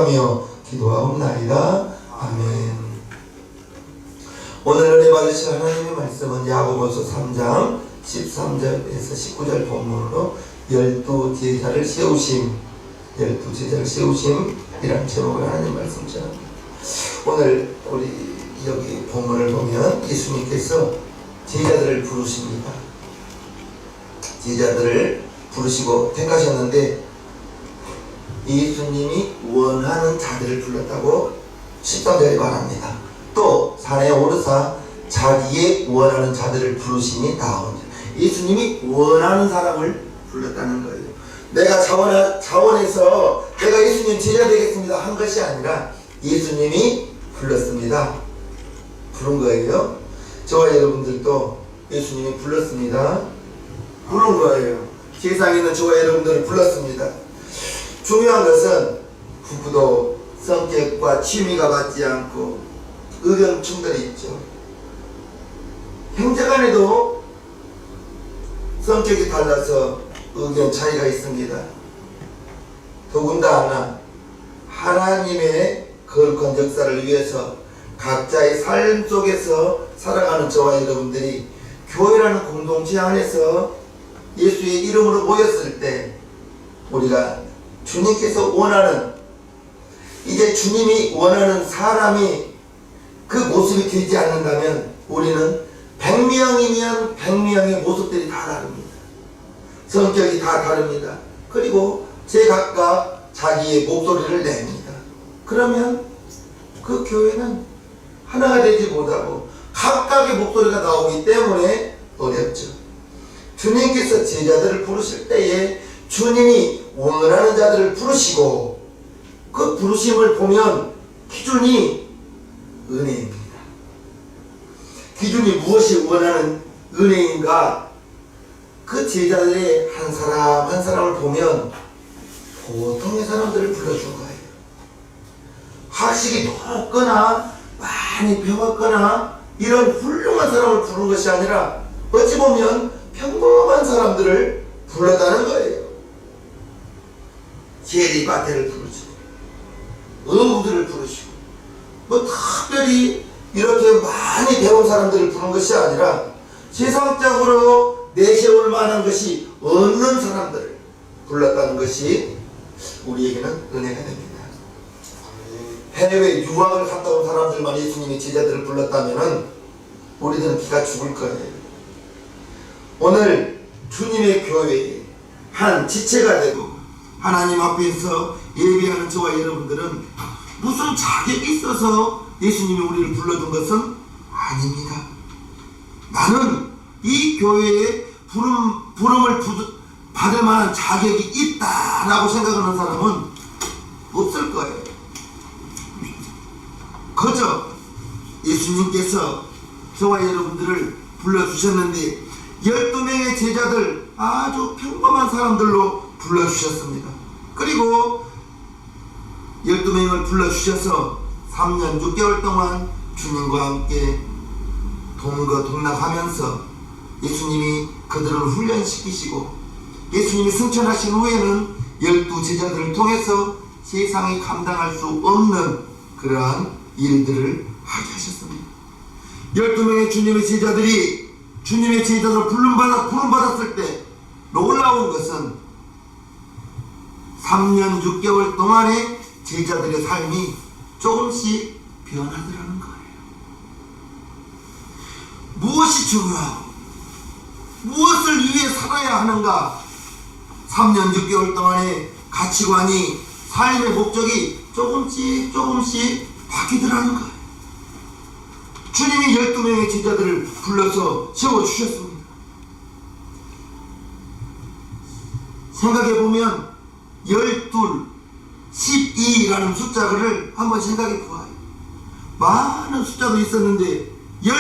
축복하며 기도하옵나이다. 아멘. 오늘 은혜 받으실 하나님의 말씀은 야고보서 3장 13절에서 19절 본문으로 열두 제자를 세우심이라는 제목의 하나님 말씀 전합니다. 오늘 우리 여기 본문을 보면 예수님께서 제자들을 부르십니다. 제자들을 부르시고 택하셨는데 예수님이 원하는 자들을 불렀다고 13절에 말합니다. 또 산에 오르사 자기의 원하는 자들을 부르시니 다음. 예수님이 원하는 사람을 불렀다는 거예요. 내가 자원해서 내가 예수님 제자 되겠습니다 한 것이 아니라 예수님이 불렀습니다. 부른 거예요. 저와 여러분들도 예수님이 불렀습니다. 부른 거예요. 세상에 있는 저와 여러분들을 불렀습니다. 중요한 것은 부부도 성격과 취미가 맞지 않고 의견 충돌이 있죠. 형제간에도 성격이 달라서 의견 차이가 있습니다. 더군다나 하나님의 거룩한 역사를 위해서 각자의 삶 속에서 살아가는 저와 여러분들이 교회라는 공동체 안에서 예수의 이름으로 모였을 때 우리가 주님께서 원하는, 이제 주님이 원하는 사람이 그 모습이 되지 않는다면 우리는 100명이면 100명의 모습들이 다 다릅니다. 성격이 다 다릅니다. 그리고 제각각 자기의 목소리를 냅니다. 그러면 그 교회는 하나가 되지 못하고 각각의 목소리가 나오기 때문에 어렵죠. 주님께서 제자들을 부르실 때에 주님이 원하는 자들을 부르시고 그 부르심을 보면 기준이 은혜입니다. 기준이 무엇이 원하는 은혜인가? 그 제자들의 한 사람 한 사람을 보면 보통의 사람들을 불러준 거예요. 학식이 높거나 많이 배웠거나 이런 훌륭한 사람을 부른 것이 아니라 어찌 보면 평범한 사람들을 불렀다는 거예요. 제리바테를 부르시고 어부들을 부르시고 뭐 특별히 이렇게 많이 배운 사람들을 부른 것이 아니라 세상적으로 내세울 만한 것이 없는 사람들을 불렀다는 것이 우리에게는 은혜가 됩니다. 해외 유학을 갔다 온 사람들만 예수님이 제자들을 불렀다면 우리들은 기가 죽을 거예요. 오늘 주님의 교회에 한 지체가 되고 하나님 앞에서 예배하는 저와 여러분들은 무슨 자격이 있어서 예수님이 우리를 불러준 것은 아닙니다. 나는 이 교회에 부름을 받을 만한 자격이 있다라고 생각하는 사람은 없을 거예요. 그저 예수님께서 저와 여러분들을 불러주셨는데 12명의 제자들 아주 평범한 사람들로 불러주셨습니다. 그리고 12명을 불러주셔서 3년 6개월 동안 주님과 함께 동거동락하면서 예수님이 그들을 훈련시키시고 예수님이 승천하신 후에는 12제자들을 통해서 세상이 감당할 수 없는 그러한 일들을 하게 하셨습니다. 12명의 주님의 제자들이 주님의 제자들을 부름받았을 때 놀라운 것은 3년 6개월 동안의 제자들의 삶이 조금씩 변하더라는 거예요. 무엇이 중요하고 무엇을 위해 살아야 하는가? 3년 6개월 동안의 가치관이, 삶의 목적이 조금씩 바뀌더라는 거예요. 주님이 12명의 제자들을 불러서 세워주셨습니다. 생각해보면 12, 12라는 숫자를 한번 생각해보아요. 많은 숫자도 있었는데 12,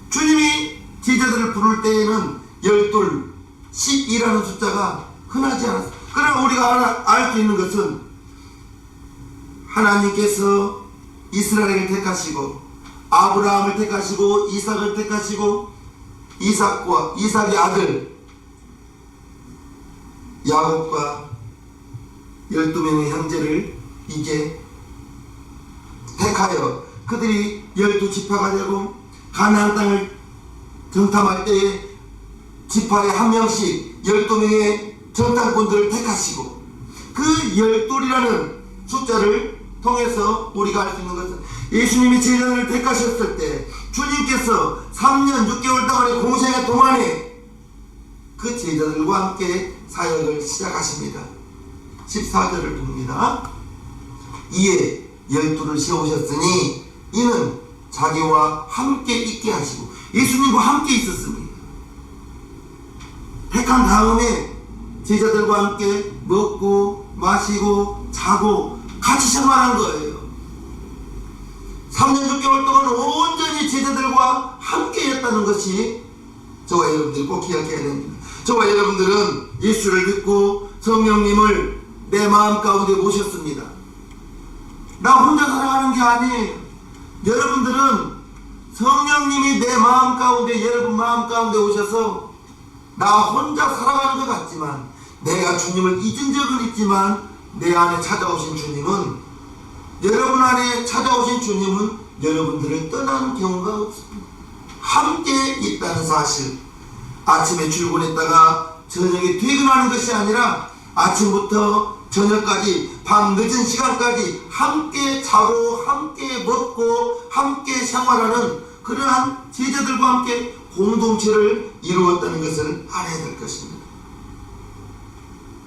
주님이 제자들을 부를 때에는 12, 12라는 숫자가 흔하지 않았어요. 그러나 우리가 알 수 있는 것은 하나님께서 이스라엘을 택하시고 아브라함을 택하시고 이삭을 택하시고 이삭의 아들 야곱과 12명의 형제를 이제 택하여 그들이 12지파가 되고 가나안 땅을 정탐할 때에 지파에 한 명씩 12명의 정탐꾼들을 택하시고 그 12이라는 숫자를 통해서 우리가 알 수 있는 것은 예수님이 제자들을 택하셨을 때 주님께서 3년 6개월 동안의 공생의 동안에 그 제자들과 함께 사역을 시작하십니다. 14절을 봅니다. 이에 12를 세우셨으니 이는 자기와 함께 있게 하시고 예수님과 함께 있었습니다. 택한 다음에 제자들과 함께 먹고 마시고 자고 같이 생활한 거예요. 3년 6개월 동안 온전히 제자들과 함께 했다는 것이 저와 여러분들이 꼭 기억해야 됩니다. 저와 여러분들은 예수를 믿고 성령님을 내 마음 가운데 모셨습니다. 나 혼자 살아가는 게 아니에요. 여러분들은 성령님이 내 마음 가운데, 여러분 마음 가운데 오셔서 나 혼자 살아가는 것 같지만 내가 주님을 잊은 적은 있지만 내 안에 찾아오신 주님은, 여러분 안에 찾아오신 주님은 여러분들을 떠나는 경우가 없습니다. 함께 있다는 사실, 아침에 출근했다가 저녁에 퇴근하는 것이 아니라 아침부터 저녁까지 밤 늦은 시간까지 함께 자고 함께 먹고 함께 생활하는 그러한 제자들과 함께 공동체를 이루었다는 것을 알아야 될 것입니다.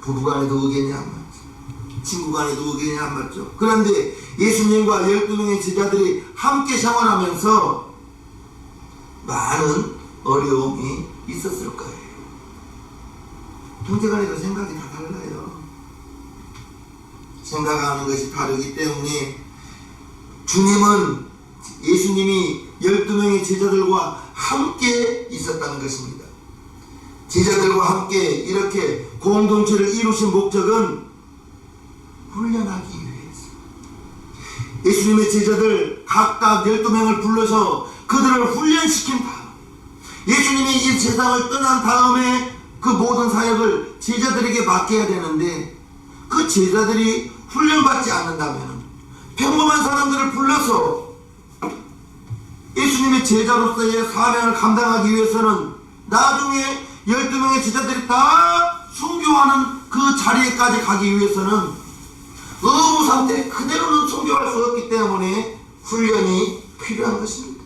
부부간에도 의견이 안 맞죠. 친구간에도 의견이 안 맞죠. 그런데 예수님과 12명의 제자들이 함께 생활하면서 많은 어려움이 있었을 거예요. 형제간에도 생각이 다 달라요. 생각하는 것이 다르기 때문에 주님은, 예수님이 12명의 제자들과 함께 있었다는 것입니다. 제자들과 함께 이렇게 공동체를 이루신 목적은 훈련하기 위해서. 예수님의 제자들 각각 12명을 불러서 그들을 훈련시킨 다음, 예수님이 이 세상을 떠난 다음에 그 모든 사역을 제자들에게 맡겨야 되는데, 그 제자들이 훈련받지 않는다면 평범한 사람들을 불러서 예수님의 제자로서의 사명을 감당하기 위해서는 나중에 12명의 제자들이 다 순교하는 그 자리에까지 가기 위해서는 의무 상태 그대로는 순교할 수 없기 때문에 훈련이 필요한 것입니다.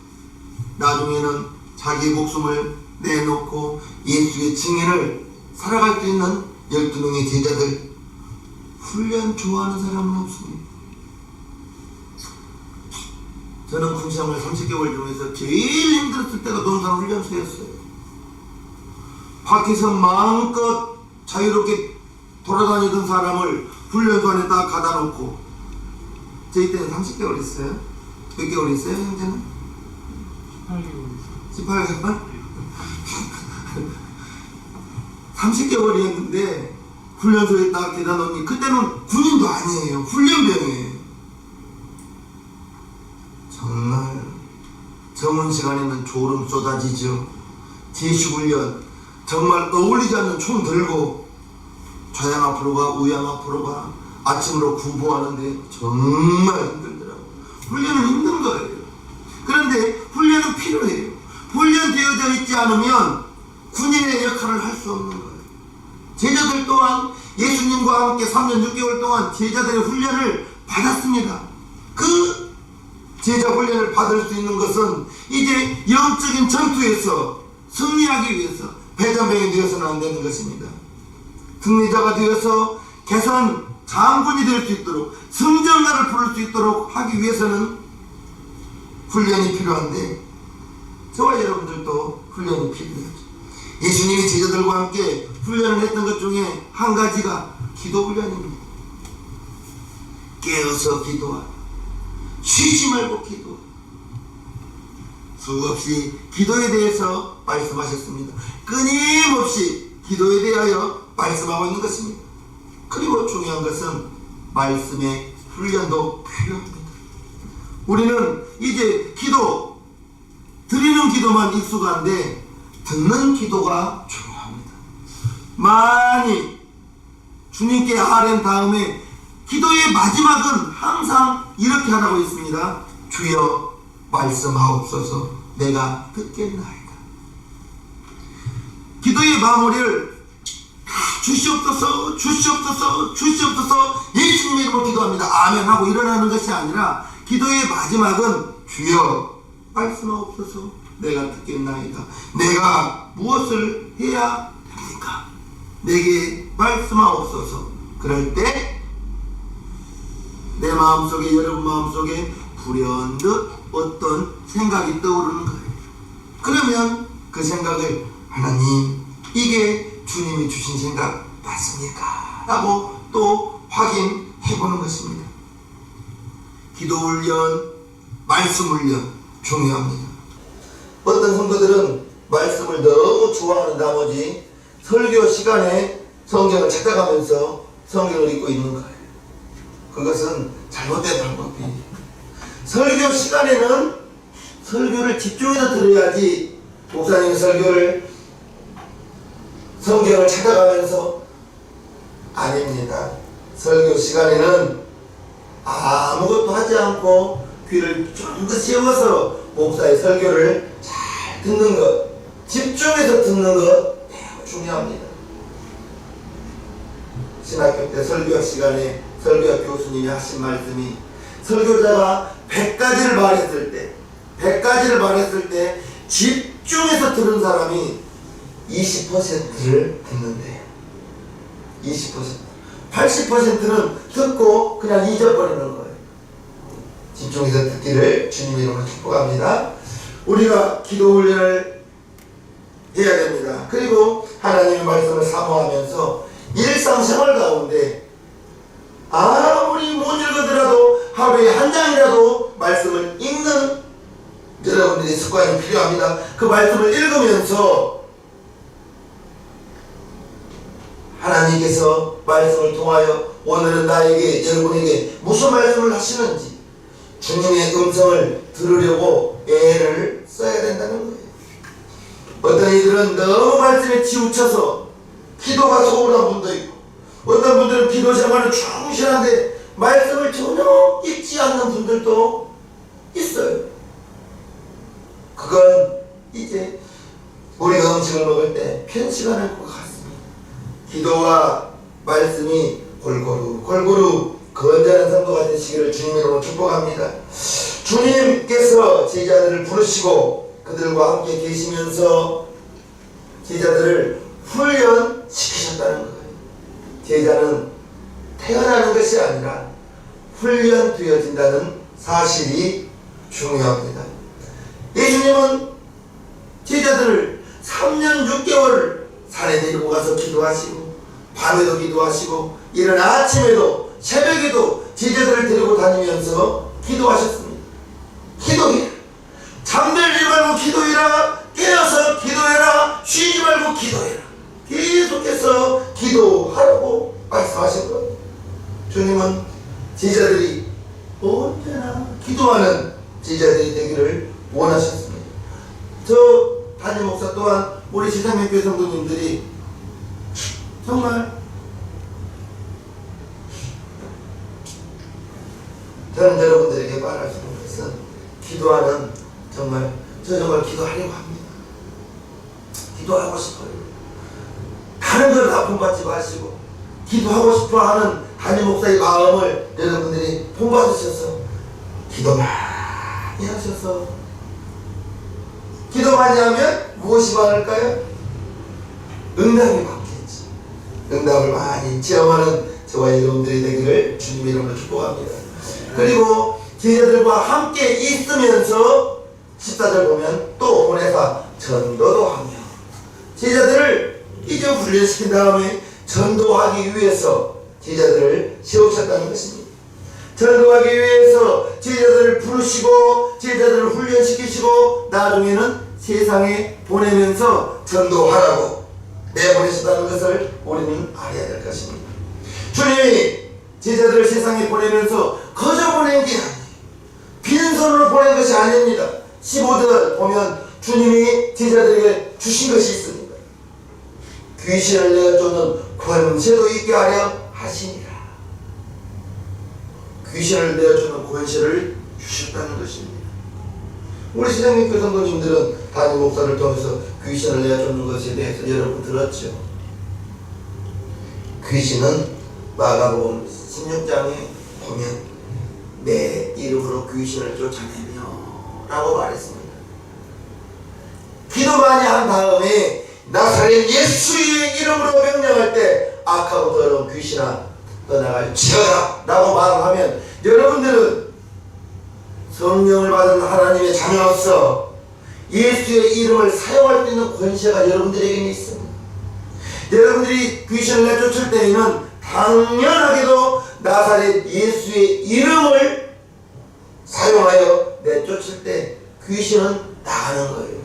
나중에는 자기 목숨을 내놓고 예수의 증인을 살아갈 수 있는 12명의 제자들, 훈련 좋아하는 사람은 없습니다. 저는 군생활 30개월 중에서 제일 힘들었을 때가 논산훈련소였어요. 밖에서 마음껏 자유롭게 돌아다니던 사람을 훈련소 안에 딱 가다 놓고, 저희 때는 30개월 있어요. 몇 개월 있어요, 형제는? 18개월? 30개월이었는데 훈련소에 딱 대다 놓으니, 그때는 군인도 아니에요. 훈련병이에요. 정말 정원 시간에는 졸음 쏟아지죠. 제시훈련, 정말 어울리지 않는 총 들고 좌양 앞으로 가 우양 앞으로 가 아침으로 구보하는데 정말 힘들더라고요. 훈련은 힘든 거예요. 그런데 훈련은 필요해요. 훈련되어져 있지 않으면 군인의 역할을 할 수 없는 거예요. 제자들 또한 예수님과 함께 3년 6개월 동안 제자들의 훈련을 받았습니다. 그 제자 훈련을 받을 수 있는 것은 이제 영적인 전투에서 승리하기 위해서 패전병이 되어서는 안 되는 것입니다. 승리자가 되어서 개선 장군이 될 수 있도록, 승전가를 부를 수 있도록 하기 위해서는 훈련이 필요한데, 저와 여러분들도 훈련이 필요하죠. 예수님이 제자들과 함께 훈련을 했던 것 중에 한 가지가 기도 훈련입니다. 깨어서 기도하라. 쉬지 말고 기도하라. 수없이 기도에 대해서 말씀하셨습니다. 끊임없이 기도에 대하여 말씀하고 있는 것입니다. 그리고 중요한 것은 말씀의 훈련도 필요합니다. 우리는 이제 기도, 드리는 기도만 익숙한데 듣는 기도가 중요합니다. 많이 주님께 아뢰은 다음에 기도의 마지막은 항상 이렇게 하라고 있습니다. 주여 말씀하옵소서 내가 듣겠나이다. 기도의 마무리를 주시옵소서 주시옵소서 주시옵소서 예수님의 이름으로 기도합니다. 아멘 하고 일어나는 것이 아니라 기도의 마지막은 주여 말씀하옵소서 내가 듣겠나이다. 내가 무엇을 해야 됩니까? 내게 말씀하옵소서. 그럴 때 내 마음속에, 여러분 마음속에 불현듯 어떤 생각이 떠오르는 거예요. 그러면 그 생각을 하나님 이게 주님이 주신 생각 맞습니까? 라고 또 확인해 보는 것입니다. 기도 훈련, 말씀 훈련 중요합니다. 어떤 성도들은 말씀을 너무 좋아하는 나머지 설교 시간에 성경을 찾아가면서 성경을 읽고 있는 거예요. 그것은 잘못된 방법이에요. 설교 시간에는 설교를 집중해서 들어야지 목사님 설교를 성경을 찾아가면서 아닙니다. 설교 시간에는 아무것도 하지 않고 귀를 좀 더 세워서 목사의 설교를 잘 듣는 것, 집중해서 듣는 것 매우 중요합니다. 신학교 때 설교 시간에 설교학 교수님이 하신 말씀이 설교자가 100가지를 말했을 때 집중해서 들은 사람이 20%를 듣는데요. 20%. 80%는 듣고 그냥 잊어버리는 거예요. 집중해서 듣기를 주님의 이름으로 축복합니다. 우리가 기도 훈련을 해야 됩니다. 그리고 하나님의 말씀을 사모하면서 일상생활 가운데 아무리 못 읽어더라도 하루에 한 장이라도 말씀을 읽는 여러분들의 습관이 필요합니다. 그 말씀을 읽으면서 하나님께서 말씀을 통하여 오늘은 나에게, 여러분에게 무슨 말씀을 하시는지 주님의 음성을 들으려고 애를 써야 된다는 거예요. 어떤 이들은 너무 말씀에 치우쳐서 기도가 소홀한 분도 있고, 어떤 분들은 기도 생활은 충실한데 말씀을 전혀 읽지 않는 분들도 있어요. 그건 이제 우리가 음식을 먹을 때 편치가 않을 것 같습니다. 기도와 말씀이 골고루 건전한 성도가 되시기를 주님의 이름으로 축복합니다. 주님께서 제자들을 부르시고 그들과 함께 계시면서 제자들을 훈련시키셨다는 거예요. 제자는 태어나는 것이 아니라 훈련되어진다는 사실이 중요합니다. 예수님은 제자들을 3년 6개월 산에 데리고 가서 기도하시고, 밤에도 기도하시고, 이른 아침에도 새벽에도 제자들을 데리고 다니면서 기도하셨습니다. 기도해. 잠들지 말고 기도해라. 깨어서 기도해라. 쉬지 말고 기도해라. 계속해서 기도하라고 말씀하신 거예요. 주님은 제자들이 언제나 기도하는 제자들이 되기를 원하셨습니다. 저 담임 목사 또한 우리 지상명교회 성도님들이 정말 저는 여러분들에게 말할 수 있는 것은 기도하는 정말 기도하려고 합니다. 기도하고 싶어요. 다른 걸 다 본받지 마시고 기도하고 싶어하는 담임 목사의 마음을 여러분들이 본받으셔서 기도 많이 하셔서, 기도 많이 하면 무엇이 많을까요? 응답이 많겠지. 응답을 많이 체험하는 저와 여러분들이 되기를 주님의 이름으로 축복합니다. 그리고 제자들과 함께 있으면서 14절 보면 또 보내사 전도도 하며, 제자들을 이제 훈련시킨 다음에 전도하기 위해서 제자들을 세우셨다는 것입니다. 전도하기 위해서 제자들을 부르시고 제자들을 훈련시키시고 나중에는 세상에 보내면서 전도하라고 내보내셨다는 것을 우리는 알아야 될 것입니다. 주님이 제자들을 세상에 보내면서 거저 보낸 게 아니에요. 빈손으로 보낸 것이 아닙니다. 15절 보면 주님이 제자들에게 주신 것이 있습니다. 귀신을 내어쫓는 권세도 있게 하려 하시니라. 귀신을 내어주는 권세를 주셨다는 것입니다. 우리 시장님교 성도님들은 담임 목사를 통해서 귀신을 내어주는 것에 대해서 여러분 들었죠? 귀신은 마가복음 16장에 보면 내 이름으로 귀신을 쫓아내며 라고 말했습니다. 기도 많이 한 다음에 나사렛 예수의 이름으로 명령할 때 악하고 더러운 귀신아 떠나갈지어다 라고 말을 하면 여러분들은 성령을 받은 하나님의 자녀로서 예수의 이름을 사용할 수 있는 권세가 여러분들에게 있습니다. 여러분들이 귀신을 내쫓을 때에는 당연하게도 나사렛 예수의 이름을 사용하여 내쫓을 때 귀신은 나가는 거예요.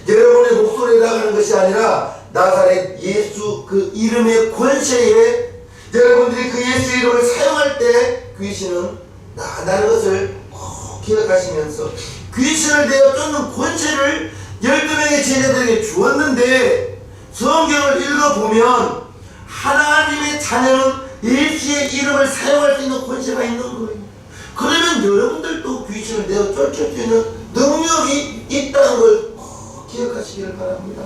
여러분의 목소리에 나가는 것이 아니라 나사렛 예수 그 이름의 권세에 여러분들이 그 예수 이름을 사용할 때 귀신은 나간다는 것을 꼭 기억하시면서 귀신을 내어 쫓는 권세를 12명의 제자들에게 주었는데 성경을 읽어보면 하나님의 자녀는 예수의 이름을 사용할 수 있는 권세가 있는 거예요. 그러면 여러분들도 귀신을 내어 쫓을 수 있는 능력이 있다는 걸 꼭 기억하시기를 바랍니다.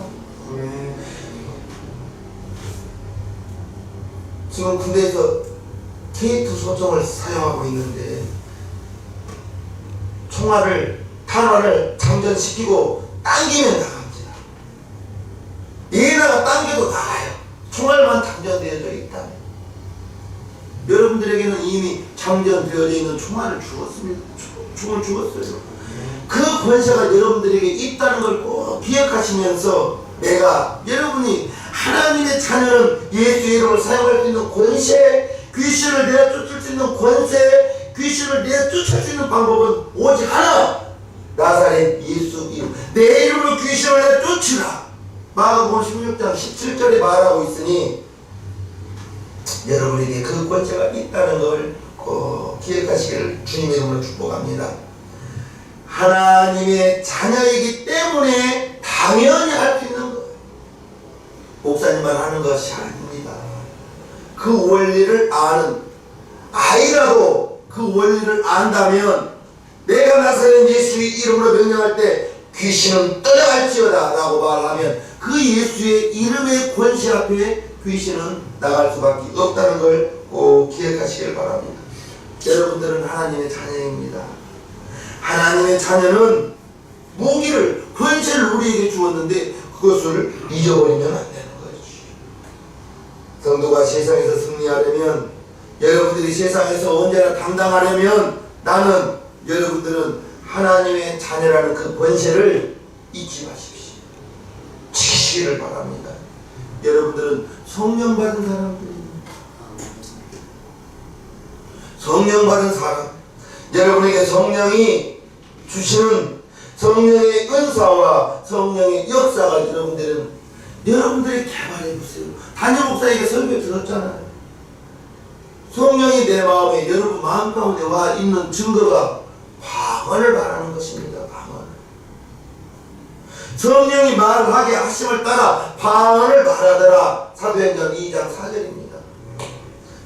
지금 군대에서 K2 소총을 사용하고 있는데 총알을 탄환을 장전시키고 당기면 나갑니다. 얘네가 당겨도 나가요. 총알만 장전되어져 있다. 여러분들에게는 이미 장전되어져 있는 총알을 주었습니다. 총을 주었어요. 그 권세가 여러분들에게 있다는 걸 꼭 기억하시면서 내가 여러분이 하나님의 자녀는 예수의 이름을 사용할 수 있는 권세, 귀신을 내쫓을 수 있는 권세, 귀신을 내쫓을 수 있는 방법은 오직 하나, 나사렛 예수 이름, 내 이름으로 귀신을 내쫓으라. 마가복음 16장 17절에 말하고 있으니 여러분에게 그 권세가 있다는 걸 꼭 기억하시기를 주님의 이름으로 축복합니다. 하나님의 자녀이기 때문에 당연히 할 수 있는 거예요. 목사님만 하는 것이 아닙니다. 그 원리를 아는 아이라도 그 원리를 안다면 내가 나사렛 예수의 이름으로 명령할 때 귀신은 떠나갈지어다 라고 말하면 그 예수의 이름의 권세 앞에 귀신은 나갈 수밖에 없다는 걸 꼭 기억하시길 바랍니다. 여러분들은 하나님의 자녀입니다. 하나님의 자녀는 무기를, 권세를 우리에게 주었는데 그것을 잊어버리면 안 되는 거지. 성도가 세상에서 승리하려면, 여러분들이 세상에서 언제나 당당하려면 나는, 여러분들은 하나님의 자녀라는 그 권세를 잊지 마십시오. 지키시기를 바랍니다. 여러분들은 성령 받은 사람들입니다. 성령 받은 사람, 여러분에게 성령이 주시는 성령의 은사와 성령의 역사가 여러분들이 개발해보세요. 담임 목사에게 설교 들었잖아요. 성령이 내 마음에, 여러분 마음 가운데 와 있는 증거가 방언을 말하는 것입니다. 방언. 성령이 말하게 하심을 따라 방언을 말하더라. 사도행전 2장 4절입니다.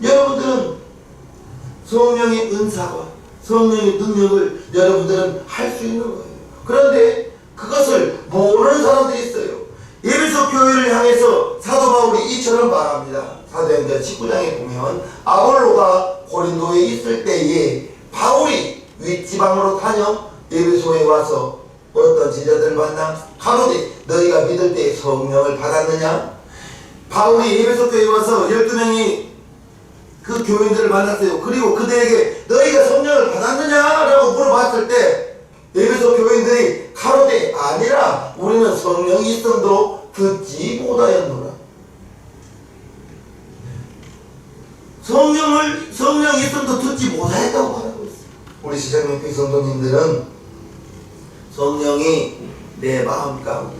여러분들은 성령의 은사와 성령의 능력을 여러분들은 할 수 있는 거예요. 그런데 그것을 모르는 사람들이 있어요. 에베소 교회를 향해서 사도 바울이 이처럼 말합니다. 사도행전 19장에 보면 아볼로가 고린도에 있을 때에 바울이 윗지방으로 다녀 에베소에 와서 어떤 제자들을 만나 가로되 너희가 믿을 때 성령을 받았느냐? 바울이 에베소 교회에 와서 12명이 그 교인들을 만났어요. 그리고 그들에게 너희가 성령을 받았느냐? 라고 물어봤을 때 에베소 교인들이 가로되 아니라 우리는 성령이 있음도 듣지 못하였노라. 성령이 있음도 듣지 못하였다고 말하고 있어요. 우리 시장님교 성도님들은 성령이 내 마음 가운데,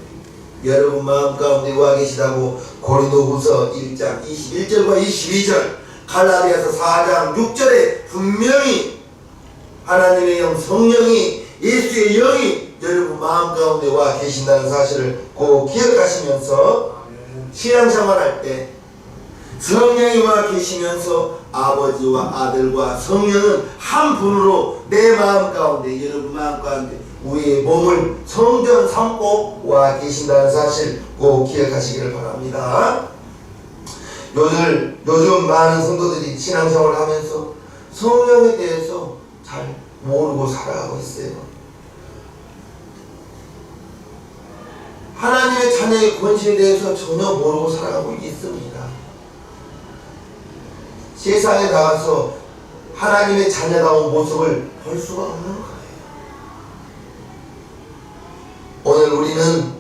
여러분 마음 가운데 와 계시다고 고린도후서 1장 21절과 22절, 갈라디아서 4장 6절에 분명히 하나님의 영 성령이, 예수의 영이 여러분 마음 가운데 와 계신다는 사실을 꼭 기억하시면서 신앙생활할 때 성령이 와 계시면서 아버지와 아들과 성령은 한 분으로 내 마음 가운데, 여러분 마음 가운데 우리의 몸을 성전 삼고 와 계신다는 사실 꼭 기억하시기를 바랍니다. 요즘 많은 성도들이 신앙생활을 하면서 성령에 대해서 잘 모르고 살아가고 있어요. 하나님의 자녀의 권세에 대해서 전혀 모르고 살아가고 있습니다. 세상에 나가서 하나님의 자녀다운 모습을 볼 수가 없는 거예요. 오늘 우리는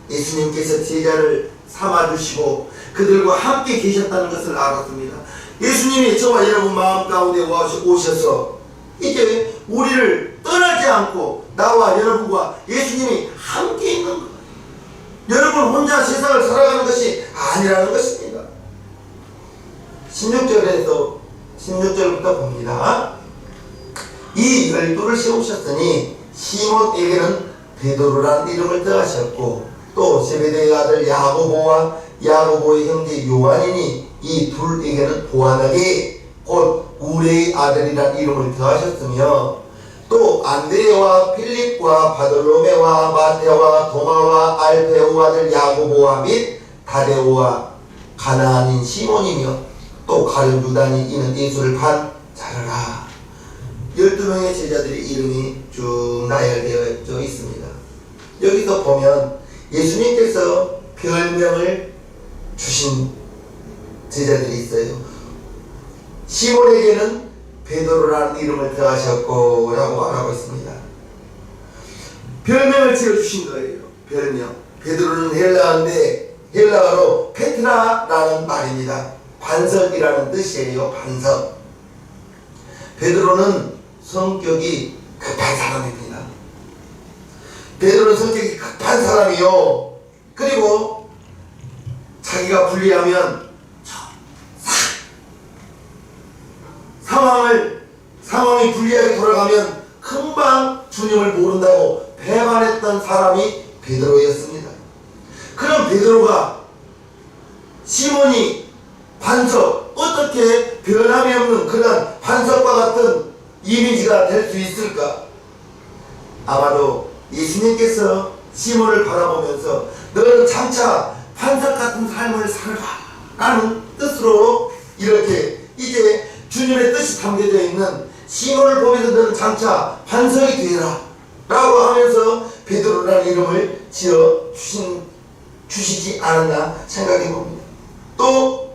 예수님께서 제자를 삼아주시고 그들과 함께 계셨다는 것을 알았습니다. 예수님이 저와 여러분 마음 가운데 오셔서 이제 우리를 떠나지 않고 나와 여러분과 예수님이 함께 있는 거예요. 여러분 혼자 세상을 살아가는 것이 아니라는 것입니다. 16절부터 봅니다. 이 12를 세우셨으니 시몬에게는 베드로라는 이름을 더하셨고 또 제베데의 아들 야고보와 야고보의 형제 요한이니 이 둘에게는 보아너게 곧 우레의 아들이라는 이름을 더하셨으며 또 안드레와 필립과 바돌로메와 마테와 도마와 알페우 아들 야고보와 및 다데오와 가나안인 시몬이며 또 가룟 유다니 이는 예수를 판 자르라. 12명의 제자들의 이름이 쭉 나열되어 있습니다. 여기서 보면 예수님께서 별명을 주신 제자들이 있어요. 시몬에게는 베드로라는 이름을 더하셨고 라고 말하고 있습니다. 별명을 지어주신 거예요. 별명. 베드로는 헬라어인데 헬라어로 페트라라는 말입니다. 반석이라는 뜻이에요. 반석. 베드로는 성격이 급한 사람입니다. 베드로는 성격이 급한 사람이요. 그리고 자기가 불리하면 상황이 불리하게 돌아가면 금방 주님을 모른다고 배반했던 사람이 베드로였습니다. 그럼 베드로가 시몬이 반석, 어떻게 변함이 없는 그런 반석과 같은 이미지가 될 수 있을까? 아마도 예수님께서 시몬을 바라보면서 너는 장차 반석 같은 삶을 살라 라는 뜻으로 이렇게 이제 주님의 뜻이 담겨져 있는 시몬을 보면서 너는 장차 반석이 되라 라고 하면서 베드로라는 이름을 지어 주시지 않았나 생각해 봅니다. 또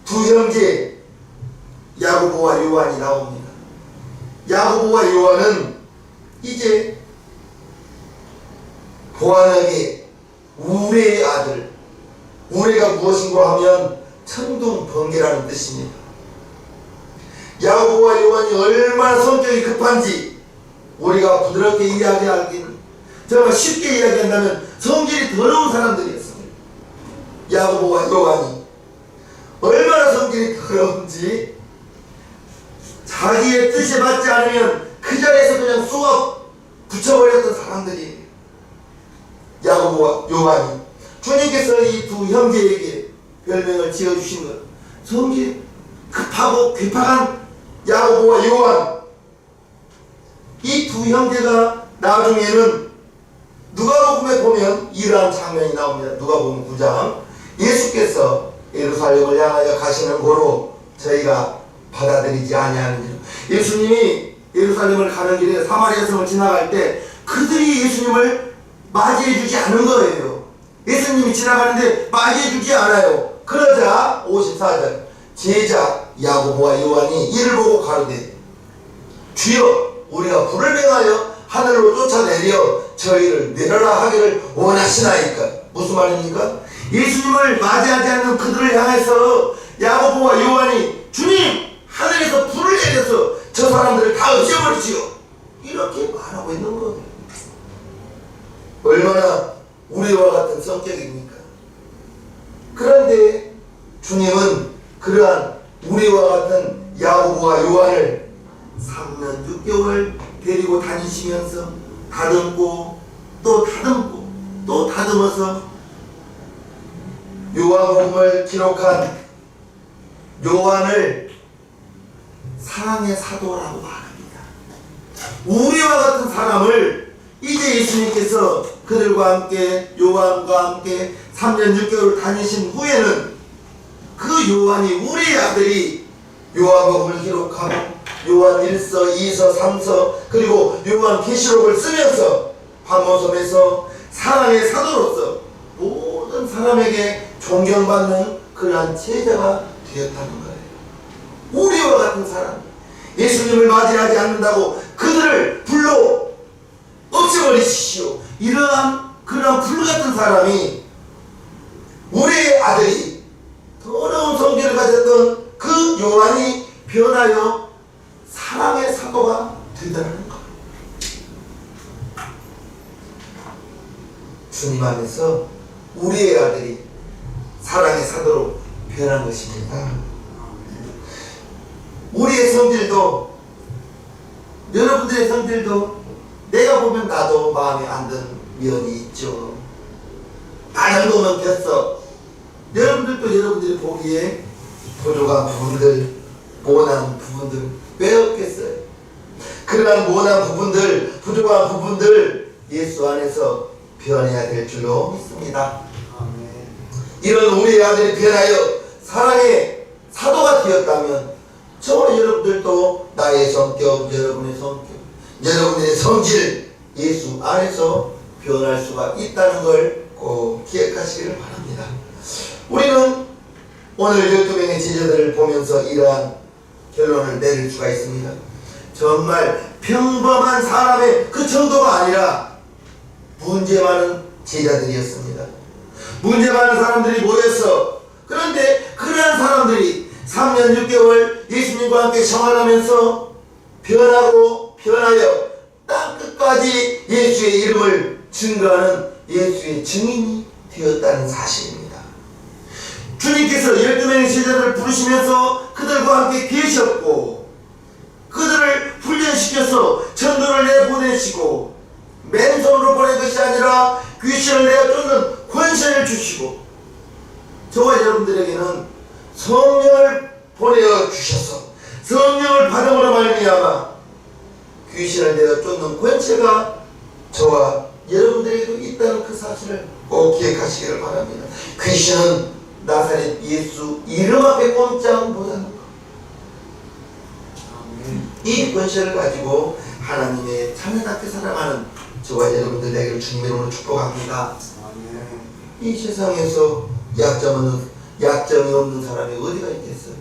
두 형제 야고보와 요한이 나옵니다. 야고보와 요한은 이제 보아너게 우레의 아들, 우레가 무엇인가 하면 천둥번개라는 뜻입니다. 야고보와 요한이 얼마나 성격이 급한지 우리가 부드럽게 이야기하기는 정말 쉽게 이야기한다면 성질이 더러운 사람들이었습니다. 야고보와 요한이 얼마나 성질이 더러운지 자기의 뜻에 맞지 않으면 그 자리에서 그냥 쏘아 붙여버렸던 사람들이 야고보와 요한이 주님께서 이 두 형제에게 별명을 지어주신 것 성질이 급하고 괴팍한 야고보와 요한 이 두 형제가 나중에는 누가복음에 보면 이러한 장면이 나옵니다. 누가복음 9장 예수께서 예루살렘을 향하여 가시는 고로 저희가 받아들이지 아니하는지로 예수님이 예루살렘을 가는 길에 사마리아 성을 지나갈 때 그들이 예수님을 맞이해 주지 않은 거예요. 예수님이 지나가는데 맞이해 주지 않아요. 그러자 54절 제자 야고보와 요한이 이를 보고 가로되 주여 우리가 불을 맹하여 하늘로 쫓아내려 저희를 내려라 하기를 원하시나이까. 무슨 말입니까? 예수님을 맞이하지 않는 그들을 향해서 야고보와 요한이 주님 하늘에서 불을 내려서 저 사람들을 다 없애버리지요 이렇게 말하고 있는 거예요. 얼마나 우리와 같은 성격입니까? 그런데 주님은 그러한 우리와 같은 야고보와 요한을 3년 6개월 데리고 다니시면서 다듬고 또 다듬고 또 다듬어서 요한복음을 기록한 요한을 사랑의 사도라고 말합니다. 우리와 같은 사람을 이제 예수님께서 그들과 함께 요한과 함께 3년 6개월 다니신 후에는 그 요한이 우리의 아들이 요한복음을 기록하고 요한 1서, 2서, 3서 그리고 요한 계시록을 쓰면서 반모섬에서 사랑의 사도로서 모든 사람에게 존경받는 그러한 제자가 되었다는 거예요. 우리와 같은 사람, 예수님을 맞이하지 않는다고 그들을 불러 없애버리십시오. 이러한 그러한 불같은 사람이 우리의 아들이 더러운 성질을 가졌던 그 요한이 변하여 사랑의 사도가 되더라는 거예요. 주님 안에서 우리의 아들이 사랑의 사도로 변한 것입니다. 우리의 성질도, 여러분들의 성질도 내가 보면 나도 마음에 안 드는 면이 있죠. 아, 정도면 됐어. 여러분들도 여러분들이 보기에 부족한 부분들, 모난 부분들 왜 없겠어요? 그러한 모난 부분들, 부족한 부분들 예수 안에서 변해야 될 줄로 믿습니다. 아멘. 이런 우리의 아들이 변하여 사랑의 사도가 되었다면 저와 여러분들도 나의 성격, 여러분의 성격, 여러분의 성질 예수 안에서 변할 수가 있다는 걸 꼭 기억하시기를 바랍니다. 우리는 오늘 12명의 제자들을 보면서 이러한 결론을 내릴 수가 있습니다. 정말 평범한 사람의 그 정도가 아니라 문제 많은 제자들이었습니다. 문제 많은 사람들이 모였어. 그런데 그러한 사람들이 3년 6개월 예수님과 함께 생활하면서 변하고 변하여 땅 끝까지 예수의 이름을 증거하는 예수의 증인이 되었다는 사실입니다. 주님께서 12명의 제자들을 부르시면서 그들과 함께 계셨고 그들을 훈련시켜서 전도를 내보내시고 맨손으로 보낸 것이 아니라 귀신을 내어 쫓는 권세를 주시고 저와 여러분들에게는 성령을 보내어 주셔서 성령을 받음으로 말미암아 귀신을 내어 쫓는 권세가 저와 여러분들에게도 있다는 그 사실을 꼭 기억하시기를 바랍니다. 귀신은 나사렛 예수 이름 앞에 꼼짝 못하는 것. 이 권세를 가지고 하나님의 참여답게 살아가는 저와 여러분들 되기를 주님의 이름으로 축복합니다. 이 세상에서 약점이 없는 사람이 어디가 있겠어요?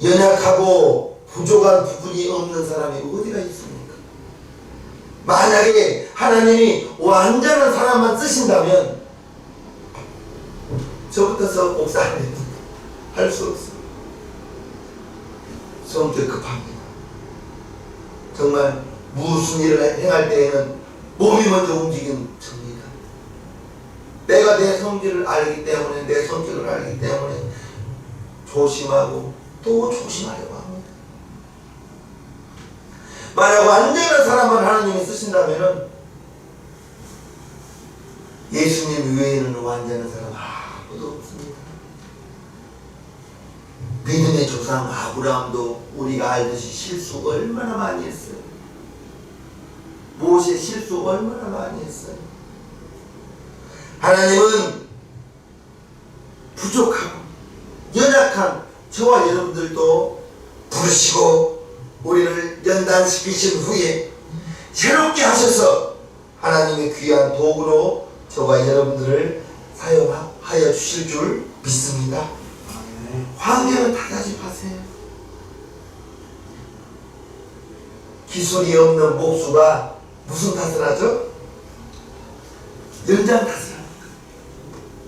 연약하고 부족한 부분이 없는 사람이 어디가 있습니까? 만약에 하나님이 완전한 사람만 쓰신다면 저부터서 목사님 할 수 없어요. 성격 급합니다. 정말 무슨 일을 행할 때에는 몸이 먼저 움직이는 접니다. 내가 내 성질을 알기 때문에, 내 성격을 알기 때문에 조심하고 또 조심하려고 합니다. 만약 완전한 사람만 하나님이 쓰신다면 예수님 외에는 완전한 사람 아무도 없습니다. 믿음의 조상 아브라함도 우리가 알듯이 실수 얼마나 많이 했어요. 모세 실수 얼마나 많이 했어요. 하나님은 부족하고 연약한 저와 여러분들도 부르시고 우리를 연단시키신 후에 새롭게 하셔서 하나님의 귀한 도구로 저와 여러분들을 사용하여 주실 줄 믿습니다. 환경을 탓하지 마세요. 기술이 없는 목수가 무슨 탓을 하죠? 연장 탓을 합니다.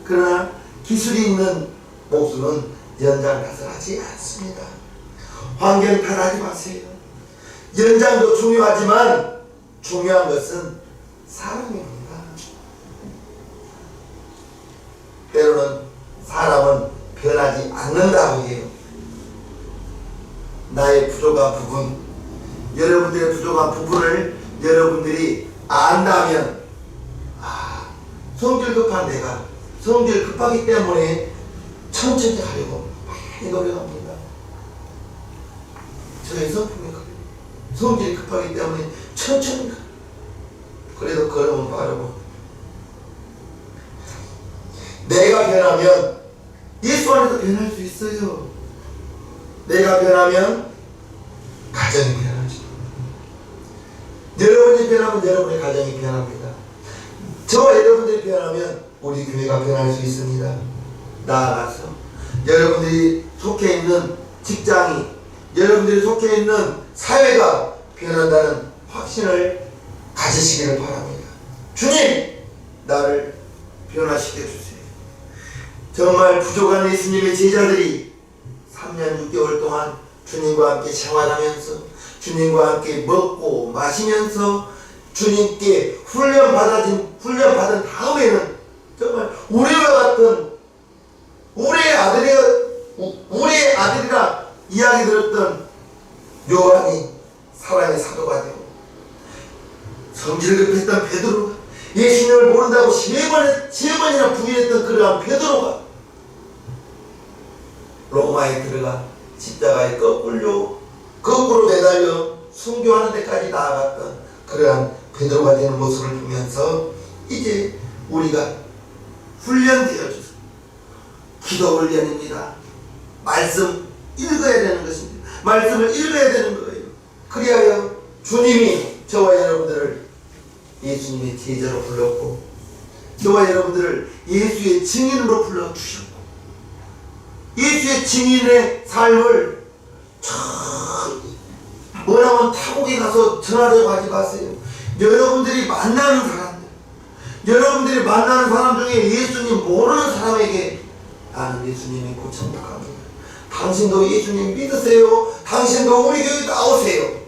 그러나 기술이 있는 목수는 연장 탓을 하지 않습니다. 환경 탓하지 마세요. 연장도 중요하지만 중요한 것은 사람입니다. 때로는 사람은 변하지 않는다고 해요. 나의 부족한 부분, 여러분들의 부족한 부분을 여러분들이 안다면 성질 급한 내가 성질 급하기 때문에 천천히 하려고 많이 노력합니다. 저의 성품이 그래요. 성질이 급하기 때문에 천천히 가. 그래도 걸으면 빠르고. 내가 변하면 예수 안에서 변할 수 있어요. 내가 변하면 가정이 변하죠. 여러분이 변하면 여러분의 가정이 변합니다. 저와 여러분들이 변하면 우리 교회가 변할 수 있습니다. 나아가서 여러분들이 속해 있는 직장이, 여러분들이 속해 있는 사회가 변한다는 확신을 가지시기를 바랍니다. 주님, 나를 변화시켜 주세요. 정말 부족한 예수님의 제자들이 3년 6개월 동안 주님과 함께 생활하면서 주님과 함께 먹고 마시면서 주님께 훈련받은 다음에는 정말 우리와 같은 우리의 아들이라 이야기 들었던 요한이 사랑의 사도가 되고, 성질 급했던 베드로가, 예수님을 모른다고 세 번이나 부인했던 그러한 베드로가 로마에 들어가 십자가에 거꾸로 매달려 순교하는 데까지 나아갔던 그러한 베드로가 되는 모습을 보면서 이제 우리가 훈련되어져서 기도 훈련입니다. 말씀 읽어야 되는 것입니다. 말씀을 읽어야 되는 거예요. 그리하여 주님이 저와 여러분들을 예수님의 제자로 불렀고, 저와 여러분들을 예수의 증인으로 불러주셨고, 예수의 증인의 삶을 뭐라면 타국에 가서 전하려고 하지 마세요. 여러분들이 만나는 사람 중에 예수님 모르는 사람에게 나는 예수님이 곧 천국합니다. 당신도 예수님 믿으세요. 당신도 우리 교회 나오세요.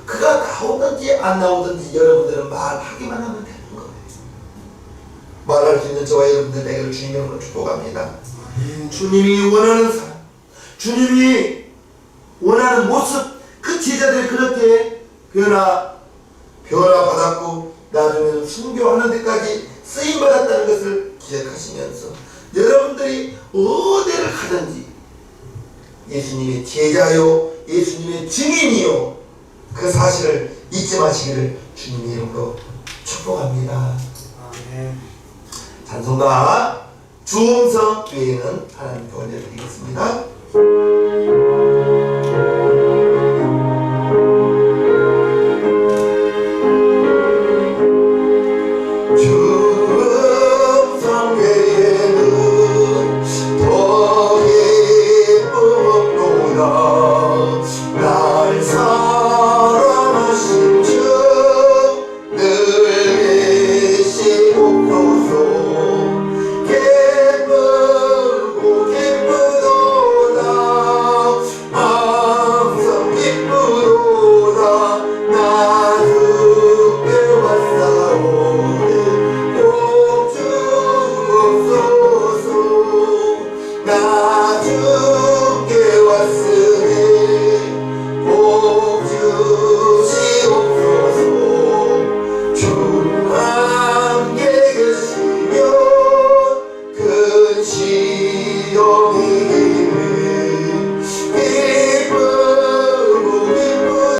그가 나오든지 안 나오든지 여러분들은 말하기만 하면 되는 거예요. 말할 수 있는 저와 여러분들 되기를 주님으로 축복합니다. 주님이 원하는 사람, 주님이 원하는 모습, 그 제자들이 그렇게 변화받았고 나중에는 순교하는 데까지 쓰임받았다는 것을 기억하시면서 여러분들이 어디를 가든지 예수님의 제자요, 예수님의 증인이요, 그 사실을 잊지 마시기를 주님의 이름으로 축복합니다. 아멘. 찬송가 주음성 외에는 하나님께 올려드리겠습니다. 주